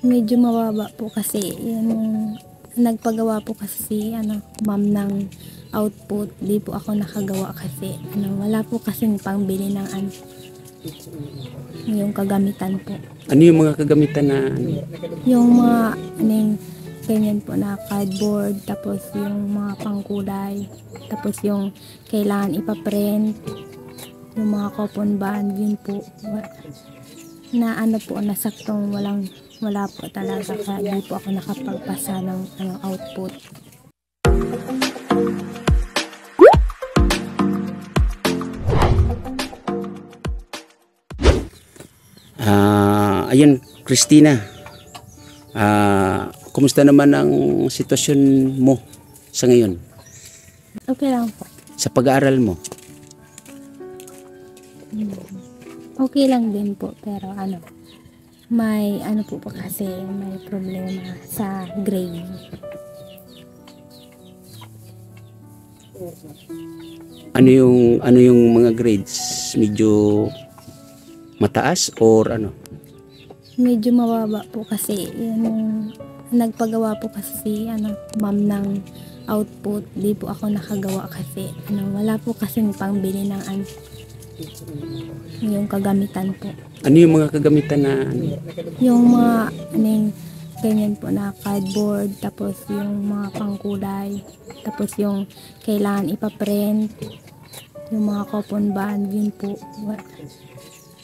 Medyo mababa po kasi yung nagpagawa po kasi si ma'am ng output. Di po ako nakagawa kasi wala po kasing pangbili ng yung kagamitan po. Ano yung mga kagamitan na Yung mga ganyan po na cardboard, tapos yung mga pangkulay, tapos yung kailangan ipaprint, yung mga coupon band, yun po. Na po, nasaktong wala po talaga, kaya di po ako nakapagpasa ng output. Ayun, Christina. Kumusta naman ang sitwasyon mo sa ngayon? Okay lang po. Sa pag-aaral mo? Okay lang din po, pero may po kasi may problema sa grade. Ano yung mga grades? Medyo mataas or ano? Medyo mababa po kasi yung nagpagawa po kasi si ma'am ng output. Di po ako nakagawa kasi wala po kasing pangbili ng yung kagamitan po. Ano yung mga kagamitan na Yung mga ganyan po na cardboard, tapos yung mga pangkulay, tapos yung kailangan ipaprint, yung mga coupon band, yun po.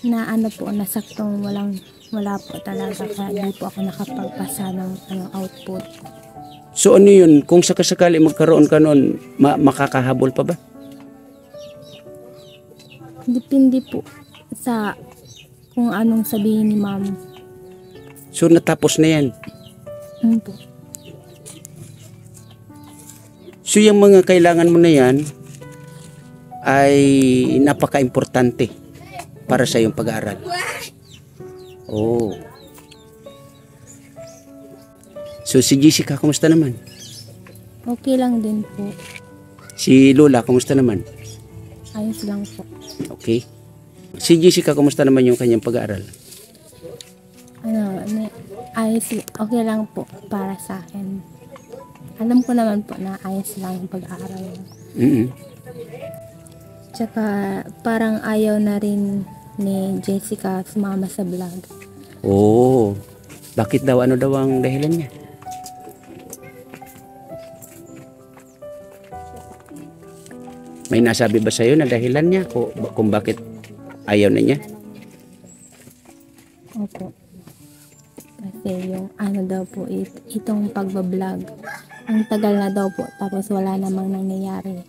Na po, nasaktong wala po talaga, kaya di po ako nakapagpasa ng output. So ano yun? Kung sakasakali magkaroon ka nun, makakahabol pa ba? Depende po sa kung anong sabihin ni ma'am. So natapos na yan. Po. So yung mga kailangan mo na yan ay napaka-importante para sa iyong pag-aaral. Oh. So si Jessica, kumusta naman? Okay lang din po. Si Lola, kumusta naman? Ayos lang po. Okay. Si Jessica, kumusta naman yung kanyang pag-aaral? Ayos, okay lang po para sa akin. Alam ko naman po na ayos lang yung pag-aaral. Tsaka parang ayaw na rin ni Jessica sumama sa vlog. Oh. Bakit daw? Ano daw ang dahilan niya? May nasabi ba sa'yo na dahilan niya kung bakit ayaw na niya? Opo. Kasi yung daw po, itong pagbablog, ang tagal na daw po, tapos wala namang nangyayari.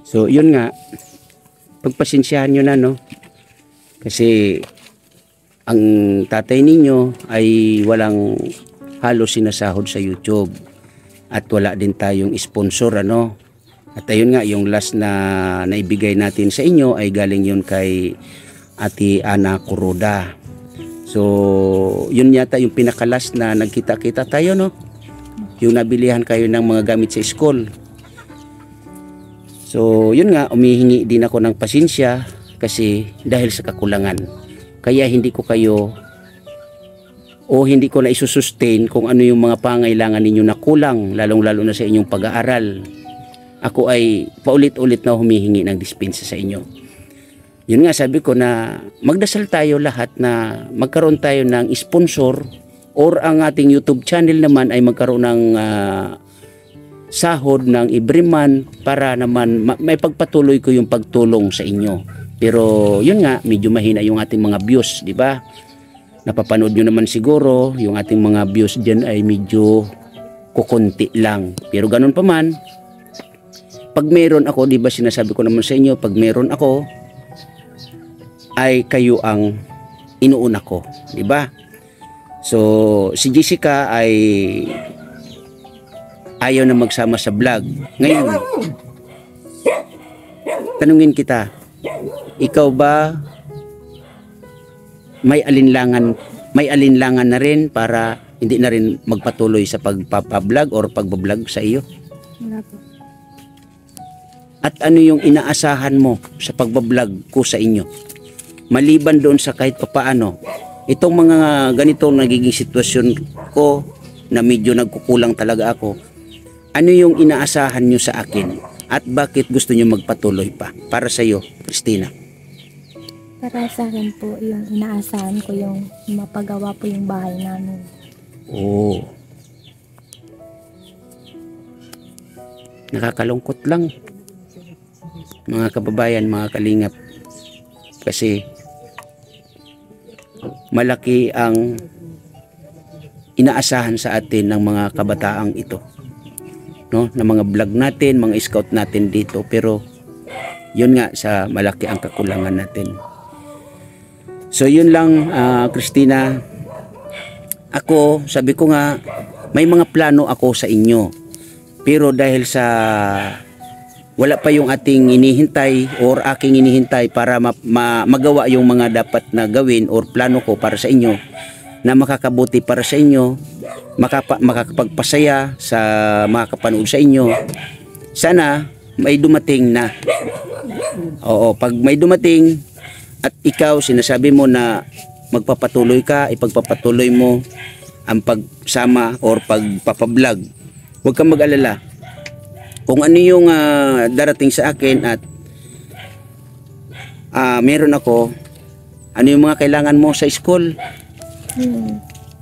So, yun nga, pagpasensyahan nyo na, no? Kasi, ang tatay ninyo ay walang halos sinasahod sa YouTube. At wala din tayong sponsor, ano? At ayun nga, yung last na naibigay natin sa inyo ay galing yun kay Ate Ana Kuroda. So, yun yata yung pinakalas na nagkita-kita tayo, no? Yung nabilihan kayo ng mga gamit sa school. So, yun nga, umihingi din ako ng pasensya kasi dahil sa kakulangan. Kaya hindi ko kayo hindi ko na isusustain kung ano yung mga pangailangan ninyo na kulang, lalong-lalo na sa inyong pag-aaral. Ako ay paulit-ulit na humihingi ng dispensa sa inyo. Yun nga, sabi ko na magdasal tayo lahat na magkaroon tayo ng sponsor or ang ating YouTube channel naman ay magkaroon ng sahod ng every month para naman may pagpatuloy ko yung pagtulong sa inyo. Pero yun nga, medyo mahina yung ating mga views, di ba? Napapanood nyo naman siguro, yung ating mga views dyan ay medyo kukunti lang. Pero ganun pa man, pag meron ako, di ba sinasabi ko naman sa inyo, pag meron ako, ay kayo ang inuuna ko, di ba? So, si Jessica ay ayaw na magsama sa vlog. Ngayon, tanungin kita, ikaw ba may alinlangan na rin para hindi na rin magpatuloy sa pagpapablog or pagbablog sa iyo? Wala po. At ano yung inaasahan mo sa pagbablog ko sa inyo? Maliban doon sa kahit papaano, itong mga ganitong nagiging sitwasyon ko na medyo nagkukulang talaga ako, ano yung inaasahan nyo sa akin at bakit gusto nyo magpatuloy pa? Para sa iyo, Christina. Para sa akin po, yung inaasahan ko yung mapagawa po yung bahay namin. Oo. Nakakalungkot lang, mga kababayan, mga kalingap, kasi malaki ang inaasahan sa atin ng mga kabataang ito, no, ng mga vlog natin, mga scout natin dito, pero yun nga, sa malaki ang kakulangan natin. So yun lang, Christina, ako sabi ko nga may mga plano ako sa inyo, pero dahil sa wala pa yung ating inihintay or aking inihintay para magawa yung mga dapat na gawin or plano ko para sa inyo na makakabuti para sa inyo, makakapagpasaya sa makakapanood sa inyo, sana may dumating na. Oo, pag may dumating at ikaw sinasabi mo na magpapatuloy ka, ipagpapatuloy mo ang pagsama or pagpapablog, huwag kang mag-alala. Kung ano yung darating sa akin at meron ako, ano yung mga kailangan mo sa school?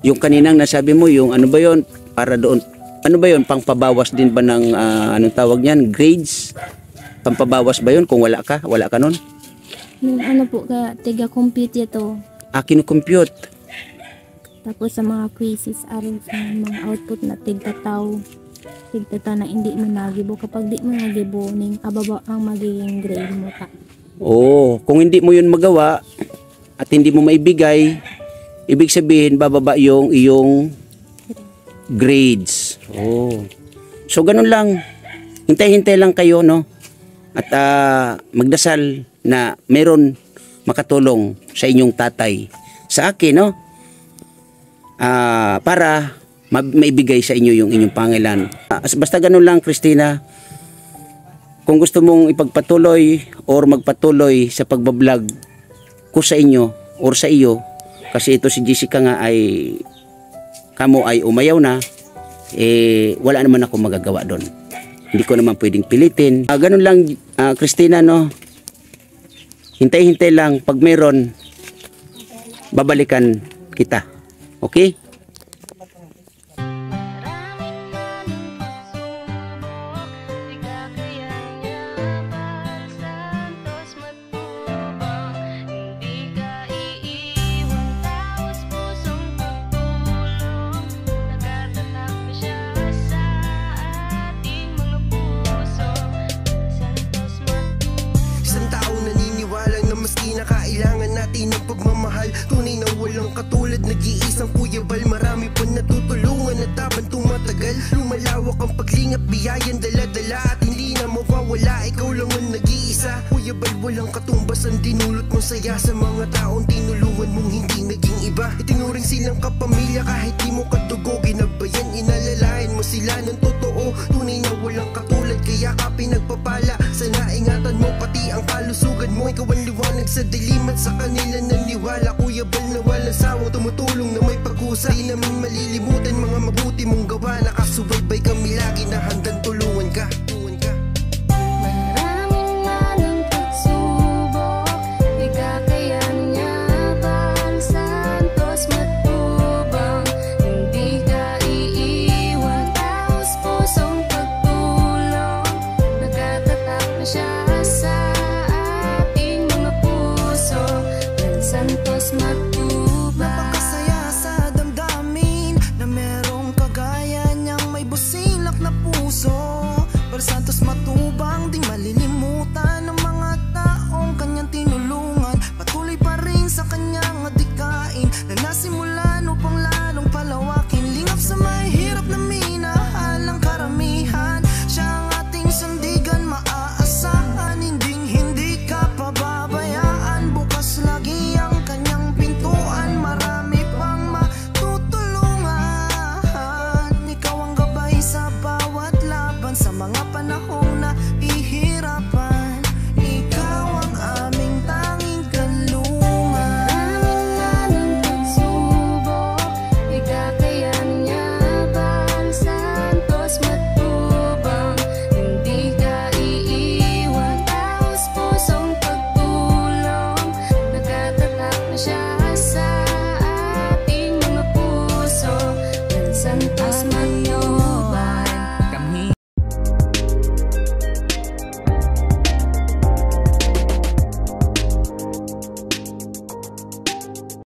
Yung kaninang nasabi mo, yung ano ba yon para doon, ano ba yon pangpabawas din ba ng anong tawag niyan, grades? Pampabawas ba yon kung wala ka nun? Yung ano po, kaya tiga-compute ito. Kinu-compute. Tapos sa mga quizzes, aron sa mga output na tigtataw na hindi mo nagibo. Kapag di mo nagibo, ning ababa ang magiging grade mo ta. Oo, kung hindi mo yun magawa at hindi mo maibigay, ibig sabihin bababa yung iyong grades. Oh. So ganun lang. Hintay-hintay lang kayo, no? At magdasal na meron makatulong sa inyong tatay. Sa akin, no? Para maibigay sa inyo yung inyong pangilan. Basta ganun lang, Christina. Kung gusto mong ipagpatuloy or magpatuloy sa pagbablog ko sa inyo or sa iyo, kasi ito si Jessica nga ay kamo ay umayaw na, wala naman ako magagawa doon. Hindi ko naman pwedeng pilitin. Ganun lang, Christina, no? Hintay-hintay lang. Pag meron, babalikan kita. Okay? Kailangan natin ng pagmamahal, tunay na walang katulad, nag-iisang Kuya Bal. Marami pa natutulungan at habang tumatagal, lumalawak ang paglingap, biyayan dala-dala at hindi na mawawala, ikaw lang ang nag-iisa. Kuya Bal, walang katumbas ang dinulot mong saya sa mga taong tinulungan mong hindi naging iba. Itinuring silang kapamilya kahit di mo kadugo, ginabayan, inalalayan mo sila ng totoo. Tunay na walang katulad, kaya ka pinagpapala. Sana ingatan mo pati ang kalusugan mo, ikaw ang liwanag sa dilim at sa kanila naniwala. Kuya Bal na walang sawang tumutulong na may pag-usa, di namin malilimutan mga mabuti mong gawa. Nakasubaybay kami lagi na handang tulungan ka. Maraming manang pagsubok, di kakayanin niya bang santos matubang. Hindi ka iiwan, taos pusong pagtulong. Nagkatatak na siya sa ating mga puso. Ng santos matubang.